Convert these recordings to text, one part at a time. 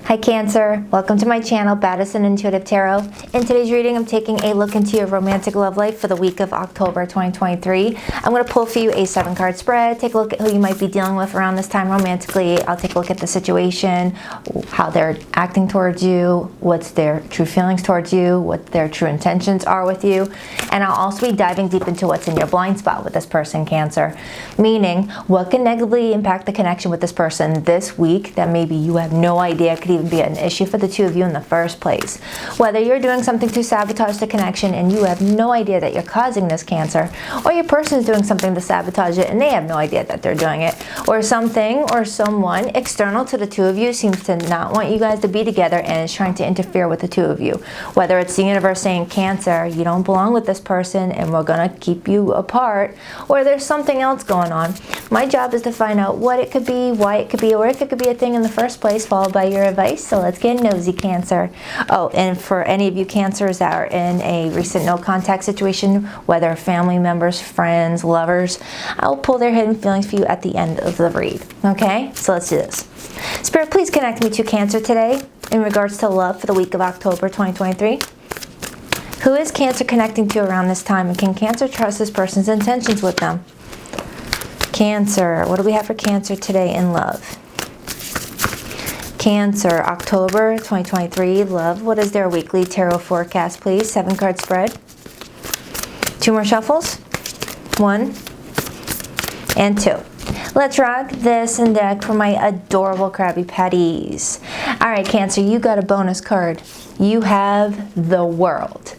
Hi Cancer, welcome to my channel, Baddison Intuitive Tarot. In today's reading, I'm taking a look into your romantic love life for the week of October 2023. I'm going to pull for you a 7-card spread, take a look at who you might be dealing with around this time romantically. I'll take a look at the situation, how they're acting towards you, what's their true feelings towards you, what their true intentions are with you, and I'll also be diving deep into what's in your blind spot with this person, Cancer. Meaning, what can negatively impact the connection with this person this week that maybe you have no idea could even be an issue for the two of you in the first place. Whether you're doing something to sabotage the connection and you have no idea that you're causing this, Cancer, or your person is doing something to sabotage it and they have no idea that they're doing it, or something or someone external to the two of you seems to not want you guys to be together and is trying to interfere with the two of you. Whether it's the universe saying, Cancer, you don't belong with this person and we're gonna keep you apart, or there's something else going on. My job is to find out what it could be, why it could be, or if it could be a thing in the first place, followed by your advice. So let's get nosy, Cancer. Oh, and for any of you Cancers that are in a recent no contact situation, whether family members, friends, lovers, I'll pull their hidden feelings for you at the end of the read. Okay, so let's do this. Spirit, please connect me to Cancer today in regards to love for the week of October 2023. Who is Cancer connecting to around this time, and can Cancer trust this person's intentions with them? Cancer, what do we have for Cancer today in love? Cancer, October 2023, love. What is their weekly tarot forecast, please? 7-card spread. 2 more shuffles. 1 and 2. Let's rock this and deck for my adorable Krabby Patties. All right, Cancer, you got a bonus card. You have the World.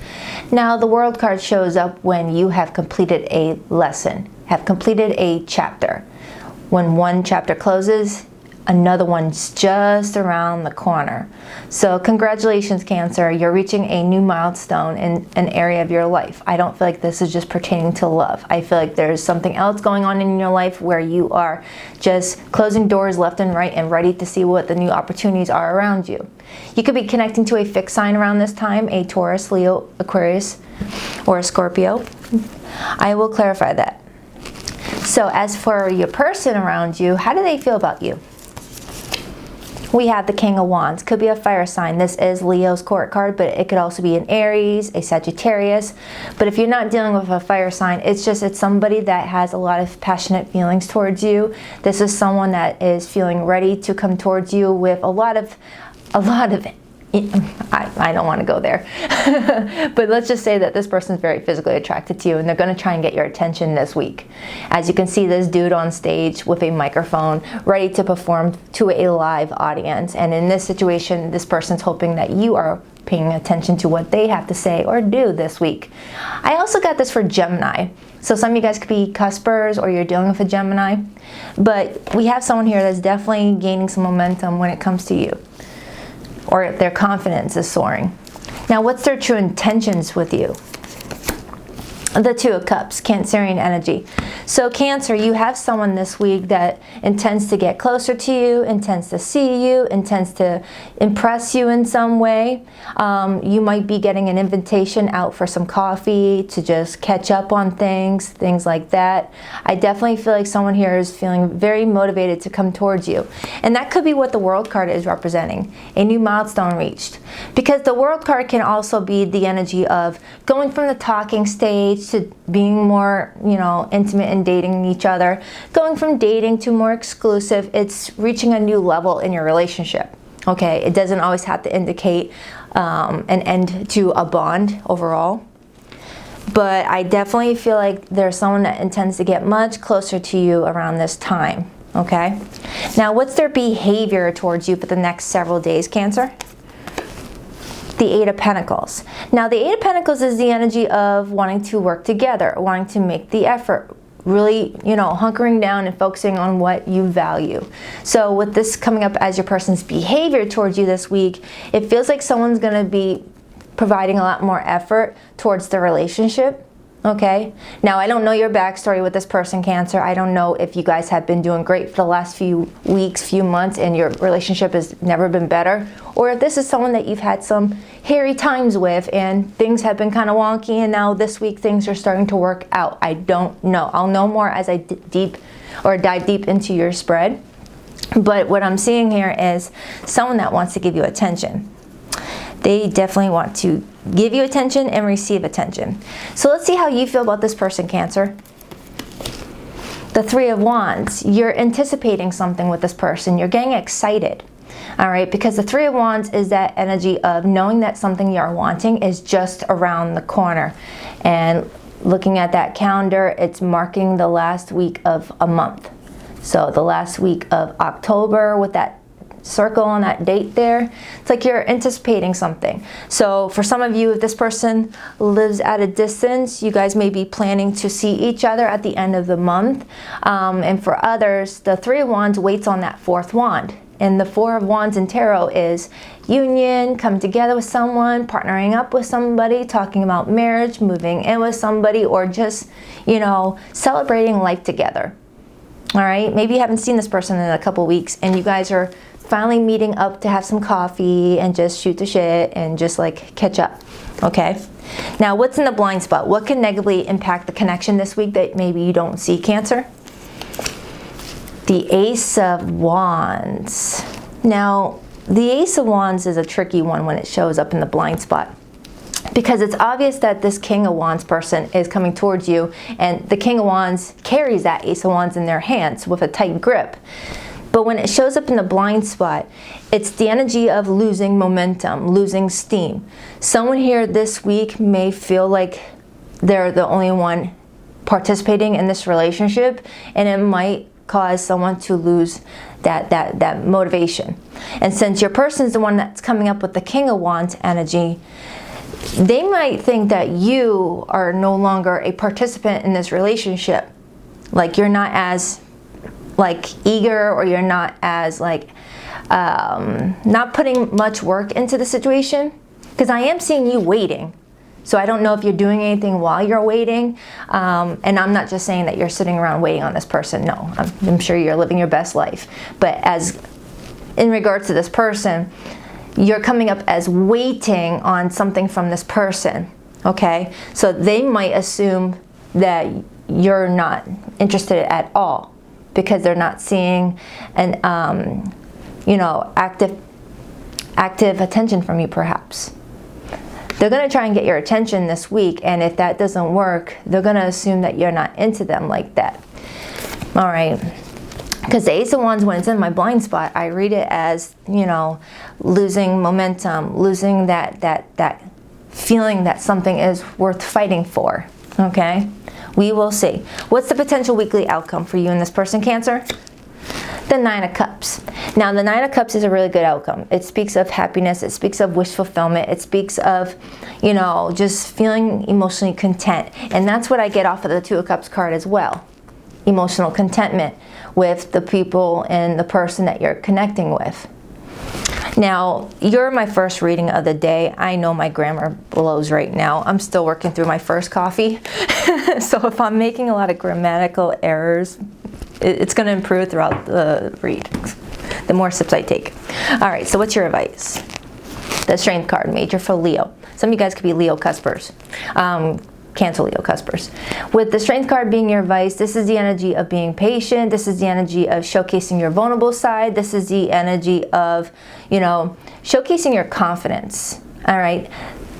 Now, the World card shows up when you have completed a lesson, have completed a chapter. When one chapter closes, another one's just around the corner. So congratulations, Cancer. You're reaching a new milestone in an area of your life. I don't feel like this is just pertaining to love. I feel like there's something else going on in your life where you are just closing doors left and right and ready to see what the new opportunities are around you. You could be connecting to a fixed sign around this time, a Taurus, Leo, Aquarius, or a Scorpio. I will clarify that. So as for your person around you, how do they feel about you? We have the King of Wands. Could be a fire sign. This is Leo's court card, but it could also be an Aries, a Sagittarius. But if you're not dealing with a fire sign, it's somebody that has a lot of passionate feelings towards you. This is someone that is feeling ready to come towards you with a lot of I don't want to go there. But let's just say that this person is very physically attracted to you and they're going to try and get your attention this week. As you can see, this dude on stage with a microphone ready to perform to a live audience. And in this situation, this person's hoping that you are paying attention to what they have to say or do this week. I also got this for Gemini. So some of you guys could be cuspers or you're dealing with a Gemini. But we have someone here that's definitely gaining some momentum when it comes to you, or their confidence is soaring. Now, what's their true intentions with you? The 2 of Cups, Cancerian energy. So Cancer, you have someone this week that intends to get closer to you, intends to see you, intends to impress you in some way. You might be getting an invitation out for some coffee to just catch up on things like that. I definitely feel like someone here is feeling very motivated to come towards you. And that could be what the World card is representing, a new milestone reached. Because the World card can also be the energy of going from the talking stage to being more, intimate and dating each other, going from dating to more exclusive. It's reaching a new level in your relationship. Okay, it doesn't always have to indicate an end to a bond overall. But I definitely feel like there's someone that intends to get much closer to you around this time. Okay, now what's their behavior towards you for the next several days, Cancer? The 8 of Pentacles. Now, the 8 of Pentacles is the energy of wanting to work together, wanting to make the effort, really, hunkering down and focusing on what you value. So with this coming up as your person's behavior towards you this week, it feels like someone's going to be providing a lot more effort towards the relationship. Okay, now I don't know your backstory with this person, Cancer. I don't know if you guys have been doing great for the last few weeks, few months, and your relationship has never been better, or if this is someone that you've had some hairy times with and things have been kind of wonky and now this week things are starting to work out. I don't know. I'll know more as I dive deep into your spread. But what I'm seeing here is someone that wants to give you attention. They definitely want to give you attention and receive attention. So let's see how you feel about this person, Cancer. The Three of Wands. You're anticipating something with this person. You're getting excited. All right, because the Three of Wands is that energy of knowing that something you're wanting is just around the corner. And looking at that calendar, it's marking the last week of a month. So the last week of October with that circle on that date there, it's like you're anticipating something. So for some of you, if this person lives at a distance, you guys may be planning to see each other at the end of the month. And for others, the Three of Wands waits on that fourth wand. And the Four of Wands in tarot is union, come together with someone, partnering up with somebody, talking about marriage, moving in with somebody, or just, you know, celebrating life together. All right, maybe you haven't seen this person in a couple weeks and you guys are finally meeting up to have some coffee and just shoot the shit and just like catch up. Okay, now what's in the blind spot? What can negatively impact the connection this week that maybe you don't see, Cancer? The Ace of Wands. Now, the Ace of Wands is a tricky one when it shows up in the blind spot, because it's obvious that this King of Wands person is coming towards you, and the King of Wands carries that Ace of Wands in their hands with a tight grip. But when it shows up in the blind spot, it's the energy of losing momentum, losing steam. Someone here this week may feel like they're the only one participating in this relationship, and it might cause someone to lose that motivation. And since your person's the one that's coming up with the King of Wands energy, they might think that you are no longer a participant in this relationship. Like you're not as like eager, or you're not as like not putting much work into the situation. Because I am seeing you waiting. So I don't know if you're doing anything while you're waiting. And I'm not just saying that you're sitting around waiting on this person. No, I'm sure you're living your best life. But as in regards to this person, you're coming up as waiting on something from this person. Okay? So they might assume that you're not interested at all because they're not seeing an, you know, active attention from you perhaps. They're going to try and get your attention this week, and if that doesn't work, they're going to assume that you're not into them like that. All right. Because the Ace of Wands, when it's in my blind spot, I read it as, you know, losing momentum, losing that feeling that something is worth fighting for. Okay? We will see. What's the potential weekly outcome for you and this person, Cancer? The Nine of Cups. Now, the Nine of Cups is a really good outcome. It speaks of happiness. It speaks of wish fulfillment. It speaks of, you know, just feeling emotionally content. And that's what I get off of the Two of Cups card as well. Emotional contentment with the people and the person that you're connecting with. Now, you're my first reading of the day. I know my grammar blows right now. I'm still working through my first coffee. So if I'm making a lot of grammatical errors, it's going to improve throughout the read, the more sips I take. All right, so what's your advice? The Strength card, major for Leo. Some of you guys could be Leo cuspers. Cancer Leo cuspers. With the Strength card being your advice, this is the energy of being patient. This is the energy of showcasing your vulnerable side. This is the energy of, you know, showcasing your confidence. All right.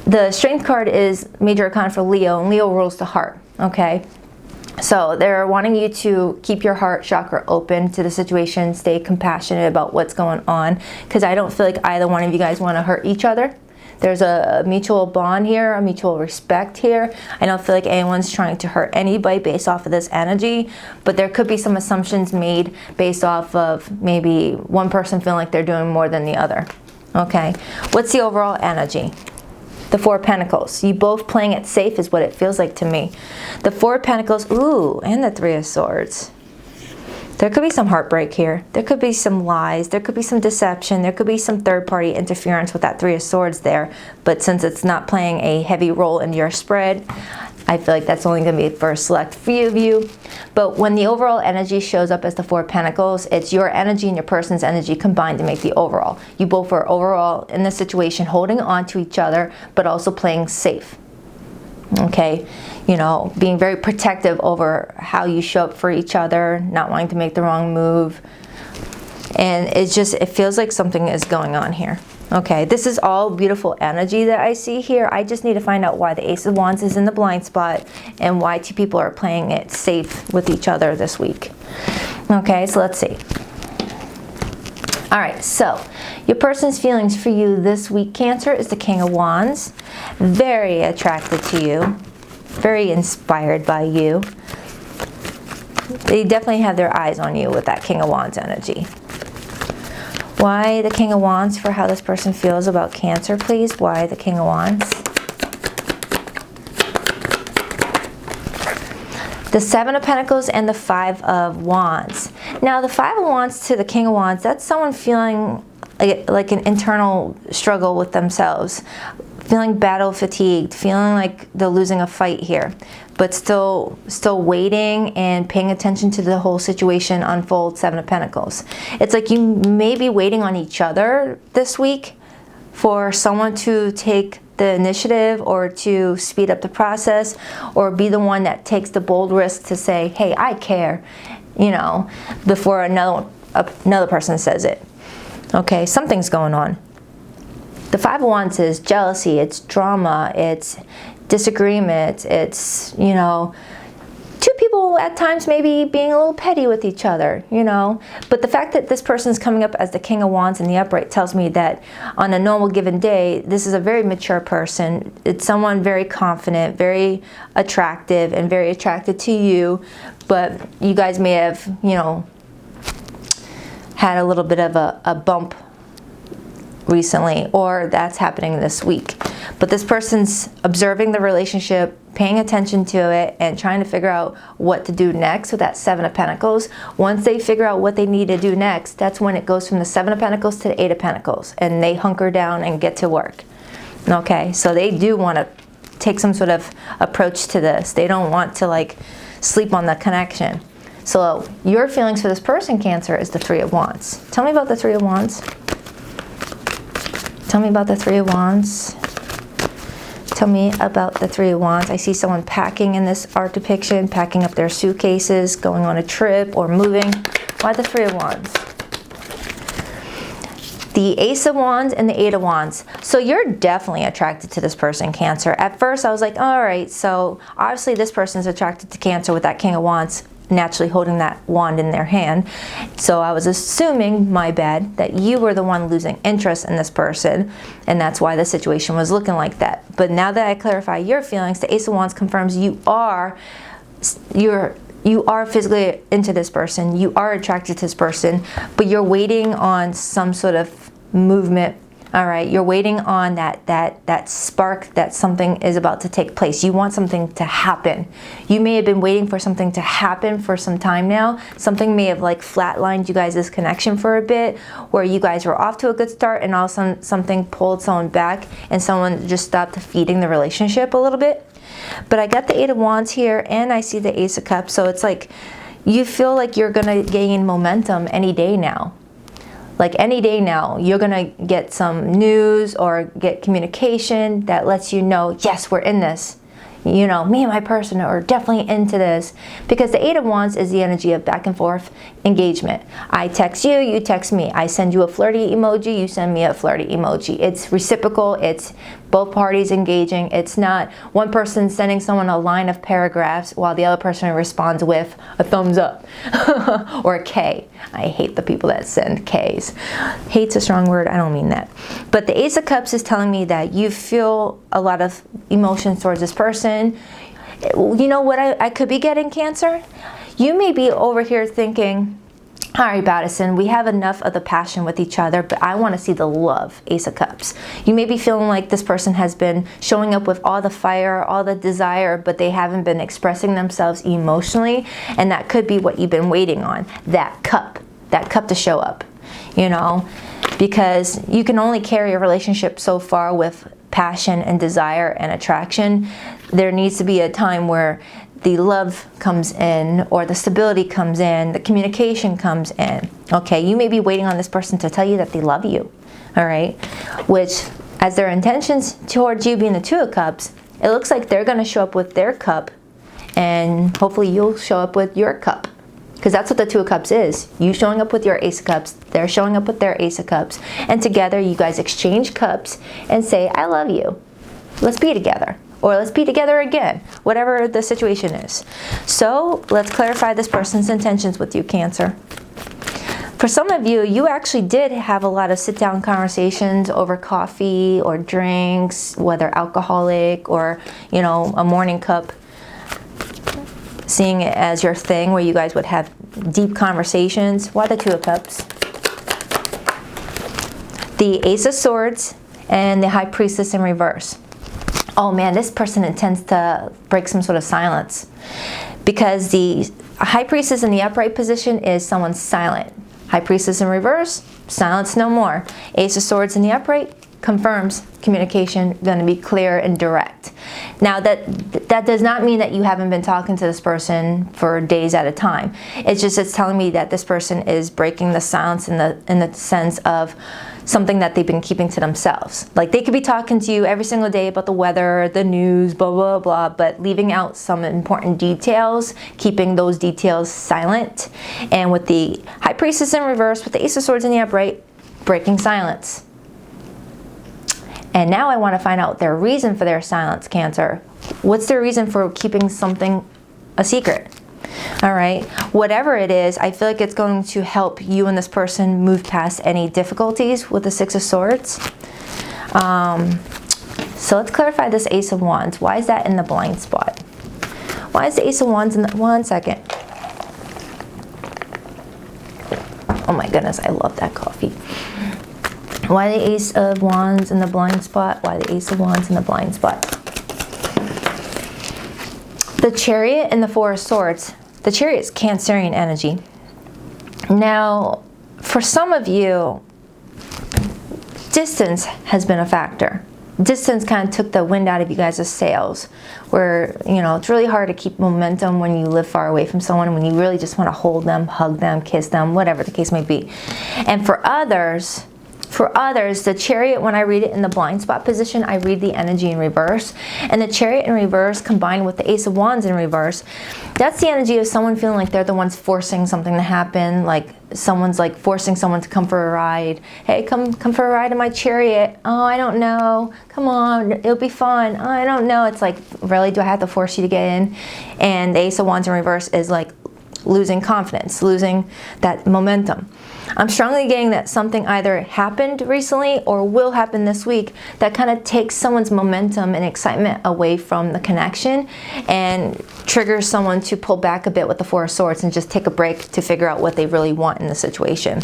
The Strength card is major arcana for Leo, and Leo rules the heart. Okay. So they're wanting you to keep your heart chakra open to the situation, stay compassionate about what's going on, because I don't feel like either one of you guys want to hurt each other. There's a mutual bond here, a mutual respect here. I don't feel like anyone's trying to hurt anybody based off of this energy, but there could be some assumptions made based off of maybe one person feeling like they're doing more than the other. Okay, what's the overall energy? The Four of Pentacles. You both playing it safe is what it feels like to me. The Four of Pentacles, ooh, and the Three of Swords. There could be some heartbreak here. There could be some lies. There could be some deception. There could be some third-party interference with that Three of Swords there. But since it's not playing a heavy role in your spread, I feel like that's only going to be for a select few of you. But when the overall energy shows up as the Four of Pentacles, it's your energy and your person's energy combined to make the overall. You both are overall in this situation holding on to each other, but also playing safe. Okay, you know, being very protective over how you show up for each other, not wanting to make the wrong move. And it feels like something is going on here. Okay, this is all beautiful energy that I see here. I just need to find out why the Ace of Wands is in the blind spot and why two people are playing it safe with each other this week. Okay, so let's see. All right, so your person's feelings for you this week, Cancer, is the King of Wands. Very attracted to you, very inspired by you. They definitely have their eyes on you with that King of Wands energy. Why the King of Wands for how this person feels about Cancer, please? Why the King of Wands? The Seven of Pentacles and the Five of Wands. Now, the Five of Wands to the King of Wands, that's someone feeling like an internal struggle with themselves, feeling battle fatigued, feeling like they're losing a fight here, but still waiting and paying attention to the whole situation unfold. Seven of Pentacles. It's like you may be waiting on each other this week for someone to take the initiative or to speed up the process or be the one that takes the bold risk to say, hey, I care, you know, before another person says it. Okay, something's going on. The Five of Wands is jealousy, it's drama, it's disagreement, it's, you know, two people at times maybe being a little petty with each other, you know. But the fact that this person is coming up as the King of Wands in the upright tells me that on a normal given day, this is a very mature person. It's someone very confident, very attractive, and very attracted to you. But you guys may have, you know, had a little bit of a bump recently, or that's happening this week. But this person's observing the relationship, paying attention to it, and trying to figure out what to do next with that Seven of Pentacles. Once they figure out what they need to do next, that's when it goes from the Seven of Pentacles to the Eight of Pentacles, and they hunker down and get to work. Okay, so they do want to take some sort of approach to this. They don't want to like sleep on the connection. So your feelings for this person, Cancer, is the Three of Wands. Tell me about the Three of Wands. Tell me about the Three of Wands. Tell me about the Three of Wands. I see someone packing in this art depiction, packing up their suitcases, going on a trip, or moving. Why the Three of Wands? The Ace of Wands and the Eight of Wands. So you're definitely attracted to this person, Cancer. At first I was like, all right, so obviously this person's attracted to Cancer with that King of Wands naturally holding that wand in their hand. So I was assuming, my bad, that you were the one losing interest in this person, and that's why the situation was looking like that. But now that I clarify your feelings, the Ace of Wands confirms you are physically into this person, you are attracted to this person, but you're waiting on some sort of movement. All right, you're waiting on that spark that something is about to take place. You want something to happen. You may have been waiting for something to happen for some time now. Something may have like flatlined you guys' connection for a bit, where you guys were off to a good start and all of a sudden something pulled someone back and someone just stopped feeding the relationship a little bit. But I got the Eight of Wands here and I see the Ace of Cups, so it's like you feel like you're gonna gain momentum any day now. Like any day now, you're gonna get some news or get communication that lets you know, yes, we're in this. You know, me and my person are definitely into this, because the Eight of Wands is the energy of back and forth engagement. I text you, you text me. I send you a flirty emoji, you send me a flirty emoji. It's reciprocal, it's both parties engaging. It's not one person sending someone a line of paragraphs while the other person responds with a thumbs up or a K. I hate the people that send Ks. Hate's a strong word, I don't mean that. But the Ace of Cups is telling me that you feel a lot of emotions towards this person. You know what I could be getting, Cancer? You may be over here thinking, all right, Baddison, we have enough of the passion with each other, but I want to see the love, Ace of Cups. You may be feeling like this person has been showing up with all the fire, all the desire, but they haven't been expressing themselves emotionally, and that could be what you've been waiting on, that cup to show up, you know, because you can only carry a relationship so far with passion and desire and attraction. There needs to be a time where the love comes in, or the stability comes in, the communication comes in. Okay, you may be waiting on this person to tell you that they love you, all right? Which, as their intentions towards you being the Two of Cups, it looks like they're gonna show up with their cup, and hopefully you'll show up with your cup, Because that's what the Two of Cups is. You showing up with your Ace of Cups, they're showing up with their Ace of Cups, and together you guys exchange cups and say, I love you. Let's be together. Or let's be together again, whatever the situation is. So let's clarify this person's intentions with you, Cancer. For some of you, you actually did have a lot of sit-down conversations over coffee or drinks, whether alcoholic or, you know, a morning cup, seeing it as your thing where you guys would have deep conversations. Why the Two of Cups? The Ace of Swords and the High Priestess in reverse. Oh man, this person intends to break some sort of silence, because the High Priestess in the upright position is someone silent. High Priestess in reverse, silence no more. Ace of Swords in the upright confirms communication, going to be clear and direct. Now that does not mean that you haven't been talking to this person for days at a time. It's telling me that this person is breaking the silence in the sense of something that they've been keeping to themselves. Like they could be talking to you every single day about the weather, the news, blah, blah, blah, but leaving out some important details, keeping those details silent. And with the High Priestess in reverse, with the Ace of Swords in the upright, breaking silence. And now I want to find out their reason for their silence, Cancer. What's their reason for keeping something a secret? All right, whatever it is, I feel like it's going to help you and this person move past any difficulties with the Six of Swords. So let's clarify this Ace of Wands. Why is that in the blind spot? Why is the Ace of Wands in the... One second. Oh my goodness, I love that coffee. Why the Ace of Wands in the blind spot? Why the Ace of Wands in the blind spot? The Chariot and the Four of Swords. The Chariot is Cancerian energy. Now, for some of you, distance has been a factor. Distance kind of took the wind out of you guys' sails, where, you know, it's really hard to keep momentum when you live far away from someone, when you really just want to hold them, hug them, kiss them, whatever the case may be. And for others, the Chariot, when I read it in the blind spot position, I read the energy in reverse. And the Chariot in reverse combined with the Ace of Wands in reverse, that's the energy of someone feeling like they're the ones forcing something to happen, like someone's like forcing someone to come for a ride. Hey, come for a ride in my Chariot. Oh, I don't know. Come on, it'll be fun. Oh, I don't know. It's like, really, do I have to force you to get in? And the Ace of Wands in reverse is like losing confidence, losing that momentum. I'm strongly getting that something either happened recently or will happen this week that kind of takes someone's momentum and excitement away from the connection and triggers someone to pull back a bit with the Four of Swords and just take a break to figure out what they really want in the situation.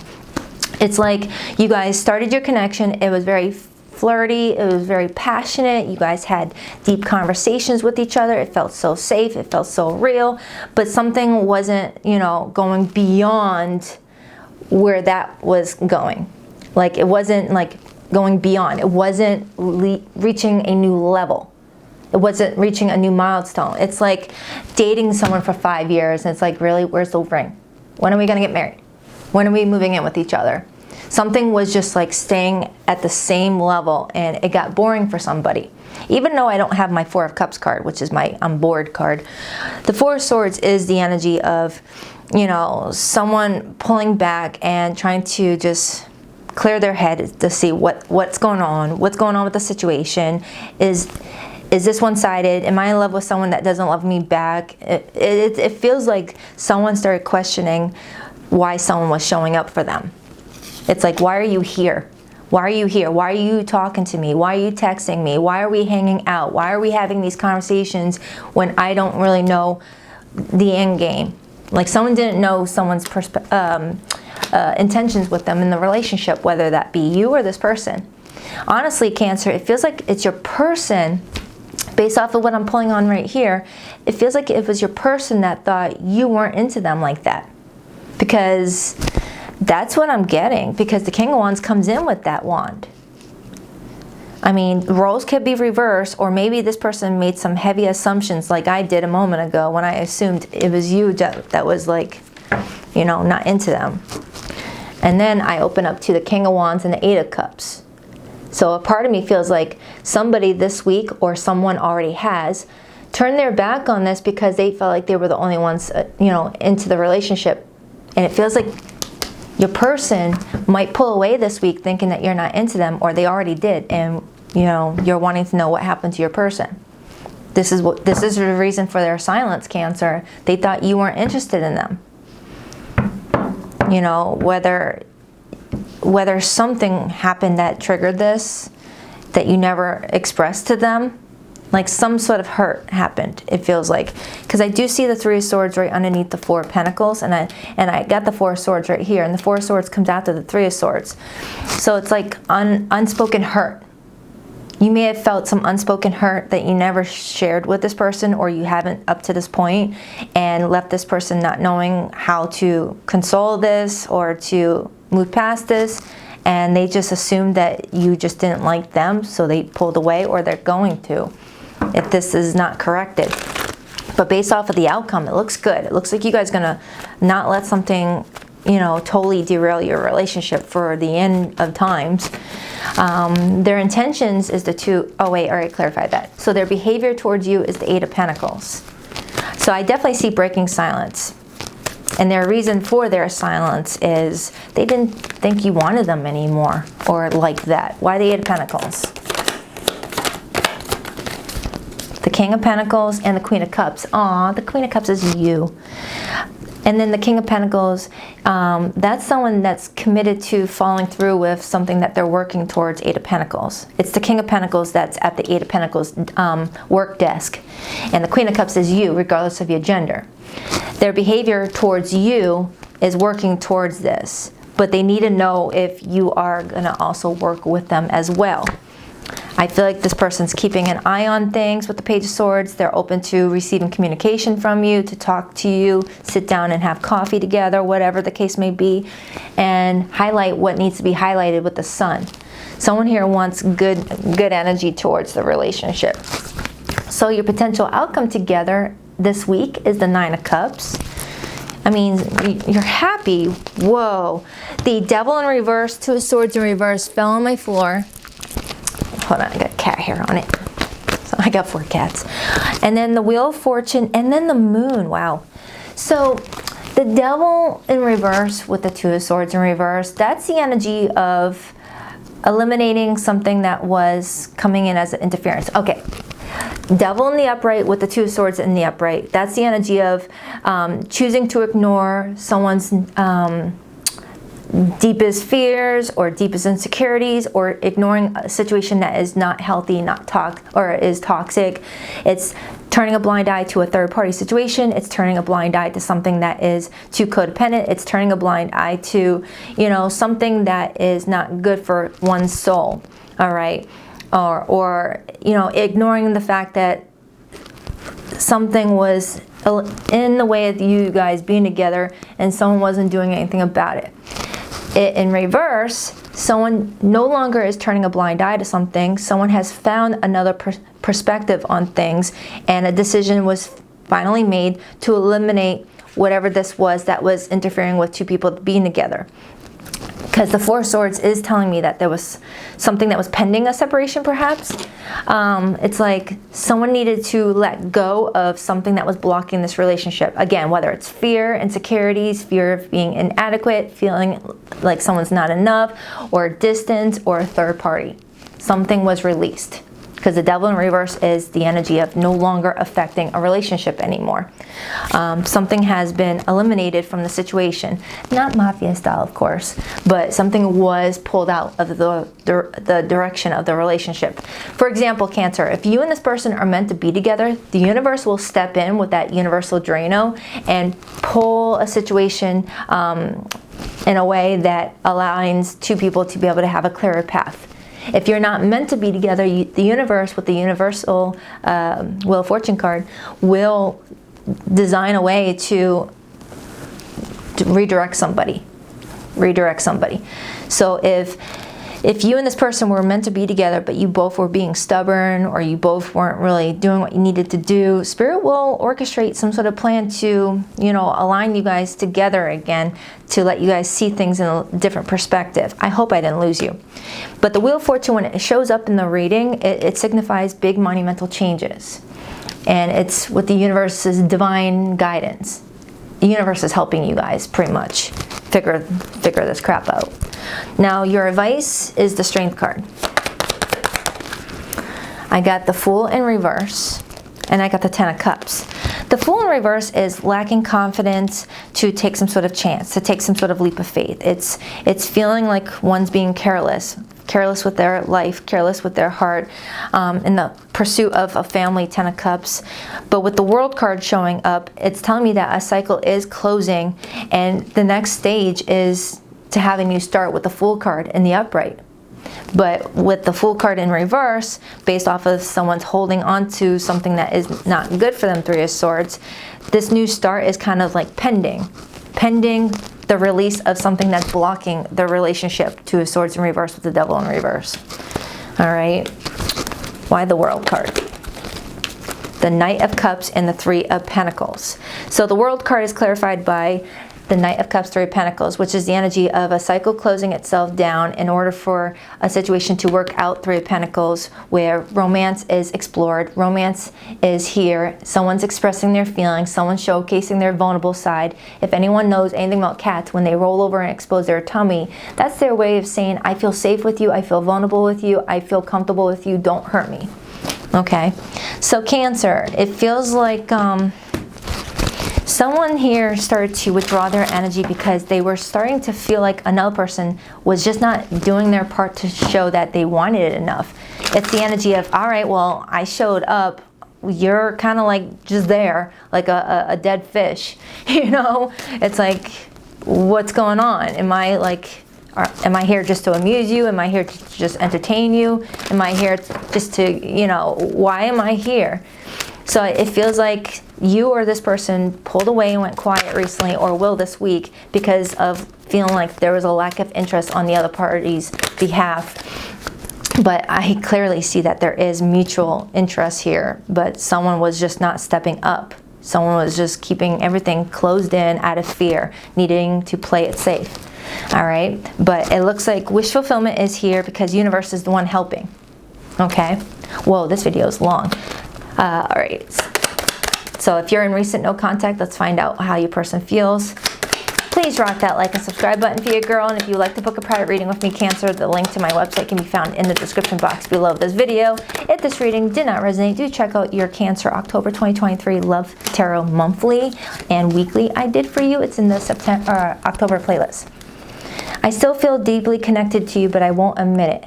It's like you guys started your connection, it was very flirty, it was very passionate, you guys had deep conversations with each other, it felt so safe, it felt so real, but something wasn't, you know, going beyond where that was going. Like it wasn't like going beyond, it wasn't reaching a new level, it wasn't reaching a new milestone. It's like dating someone for 5 years and it's like, really, where's the ring? When are we gonna get married? When are we moving in with each other? Something was just like staying at the same level and it got boring for somebody. Even though I don't have my Four of Cups card, which is my I'm bored card, the Four of Swords is the energy of, you know, someone pulling back and trying to just clear their head to see what's going on with the situation. Is this one-sided? Am I in love with someone that doesn't love me back? It feels like someone started questioning why someone was showing up for them. It's like, why are you here? Why are you here? Why are you talking to me? Why are you texting me? Why are we hanging out? Why are we having these conversations when I don't really know the end game? Like someone didn't know someone's intentions with them in the relationship, whether that be you or this person. Honestly, Cancer, it feels like it's your person, based off of what I'm pulling on right here, it feels like it was your person that thought you weren't into them like that. Because that's what I'm getting, because the King of Wands comes in with that wand. I mean, roles could be reversed, or maybe this person made some heavy assumptions like I did a moment ago when I assumed it was you that was like, you know, not into them. And then I open up to the King of Wands and the Eight of Cups. So a part of me feels like somebody this week, or someone already has, turned their back on this because they felt like they were the only ones, you know, into the relationship And it feels like your person might pull away this week thinking that you're not into them, or they already did, and you know, you're wanting to know what happened to your person. This is the reason for their silence, Cancer. They thought you weren't interested in them. You know, whether something happened that triggered this, that you never expressed to them, like some sort of hurt happened, it feels like. Because I do see the Three of Swords right underneath the Four of Pentacles, and I got the Four of Swords right here, and the Four of Swords comes after the Three of Swords. So it's like unspoken hurt. You may have felt some unspoken hurt that you never shared with this person, or you haven't up to this point, and left this person not knowing how to console this or to move past this, and they just assumed that you just didn't like them, so they pulled away, or they're going to, if this is not corrected. But based off of the outcome, it looks good. It looks like you guys are gonna not let something, you know, totally derail your relationship for the end of times. Their intentions is the two, oh wait, I already clarified that. So their behavior towards you is the Eight of Pentacles. So I definitely see breaking silence. And their reason for their silence is they didn't think you wanted them anymore, or like that. Why the Eight of Pentacles? The King of Pentacles and the Queen of Cups. Aw, the Queen of Cups is you. And then the King of Pentacles, that's someone that's committed to following through with something that they're working towards. Eight of Pentacles. It's the King of Pentacles that's at the Eight of Pentacles work desk. And the Queen of Cups is you, regardless of your gender. Their behavior towards you is working towards this. But they need to know if you are going to also work with them as well. I feel like this person's keeping an eye on things with the Page of Swords. They're open to receiving communication from you, to talk to you, sit down and have coffee together, whatever the case may be, and highlight what needs to be highlighted with the Sun. Someone here wants good energy towards the relationship. So your potential outcome together this week is the Nine of Cups. I mean, you're happy. Whoa. The Devil in reverse, Two of Swords in reverse fell on my floor. Hold on, I got cat hair on it. So I got 4 cats. And then the Wheel of Fortune, and then the Moon. Wow. So the Devil in reverse with the Two of Swords in reverse, that's the energy of eliminating something that was coming in as an interference. Okay. Devil in the upright with the Two of Swords in the upright. That's the energy of choosing to ignore someone's deepest fears or deepest insecurities, or ignoring a situation that is not healthy, or is toxic. It's turning a blind eye to a third-party situation. It's turning a blind eye to something that is too codependent. It's turning a blind eye to, you know, something that is not good for one's soul. All right, or you know, ignoring the fact that something was in the way of you guys being together and someone wasn't doing anything about it. In reverse, someone no longer is turning a blind eye to something. Someone has found another perspective on things, and a decision was finally made to eliminate whatever this was that was interfering with two people being together. Because the Four of Swords is telling me that there was something that was pending a separation, perhaps. It's like someone needed to let go of something that was blocking this relationship. Again, whether it's fear, insecurities, fear of being inadequate, feeling like someone's not enough, or distance, or a third party. Something was released. Because the Devil in reverse is the energy of no longer affecting a relationship anymore. Something has been eliminated from the situation. Not mafia style, of course, but something was pulled out of the direction of the relationship. For example, Cancer, if you and this person are meant to be together, the universe will step in with that universal Drano and pull a situation in a way that allows two people to be able to have a clearer path. If you're not meant to be together, the universe with the universal Wheel of Fortune card will design a way to redirect somebody. So if you and this person were meant to be together, but you both were being stubborn, or you both weren't really doing what you needed to do, Spirit will orchestrate some sort of plan to, you know, align you guys together again, to let you guys see things in a different perspective. I hope I didn't lose you. But the Wheel of Fortune, when it shows up in the reading, it signifies big monumental changes. And it's with the universe's divine guidance. the universe is helping you guys pretty much figure this crap out. Now, your advice is the Strength card. I got the Fool in reverse, and I got the Ten of Cups. The Fool in reverse is lacking confidence to take some sort of chance, to take some sort of leap of faith. It's feeling like one's being careless with their life, careless with their heart, in the pursuit of a family, Ten of Cups. But with the World card showing up, it's telling me that a cycle is closing, and the next stage is to have a new start with the Fool card in the upright. But with the Fool card in reverse, based off of someone's holding on to something that is not good for them, Three of Swords, this new start is kind of like pending the release of something that's blocking the relationship. Two of Swords in reverse with the Devil in reverse. All right. Why the World card? The Knight of Cups and the Three of Pentacles. So the World card is clarified by the Knight of Cups, Three of Pentacles, which is the energy of a cycle closing itself down in order for a situation to work out. Three of Pentacles, where romance is explored, romance is here, someone's expressing their feelings, someone's showcasing their vulnerable side. If anyone knows anything about cats, when they roll over and expose their tummy, that's their way of saying, I feel safe with you, I feel vulnerable with you, I feel comfortable with you, don't hurt me. Okay, so Cancer, it feels like someone here started to withdraw their energy because they were starting to feel like another person was just not doing their part to show that they wanted it enough. It's the energy of, all right, well, I showed up. You're kind of like just there, like a dead fish. You know, it's like, what's going on? Am I here just to amuse you? Am I here to just entertain you? Am I here just to, you know, why am I here? So it feels like you or this person pulled away and went quiet recently, or will this week, because of feeling like there was a lack of interest on the other party's behalf. But I clearly see that there is mutual interest here, but someone was just not stepping up. Someone was just keeping everything closed in out of fear, needing to play it safe. All right, but it looks like wish fulfillment is here because universe is the one helping. Okay, whoa, this video is long. All right, so if you're in recent no contact, let's find out how your person feels. Please rock that like and subscribe button for your girl, and if you'd like to book a private reading with me, Cancer, the link to my website can be found in the description box below this video. If this reading did not resonate, do check out your Cancer October 2023 Love Tarot monthly and weekly I did for you. It's in the October playlist. I still feel deeply connected to you, but I won't admit it.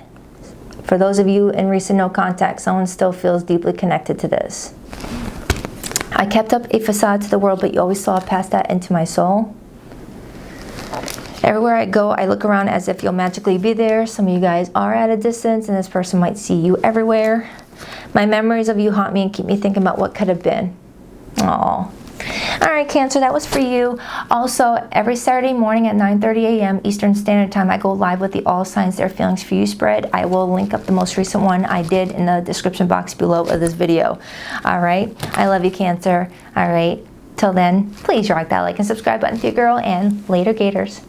For those of you in recent no contact, someone still feels deeply connected to this. I kept up a facade to the world, but you always saw past that into my soul. Everywhere I go, I look around as if you'll magically be there. Some of you guys are at a distance, and this person might see you everywhere. My memories of you haunt me and keep me thinking about what could have been. Aww. All right, Cancer, that was for you. Also, every Saturday morning at 9:30 a.m. Eastern Standard Time, I go live with the All Signs Their Feelings for You spread. I will link up the most recent one I did in the description box below of this video. All right, I love you, Cancer. All right, till then, please rock that like and subscribe button for your girl, and later, Gators.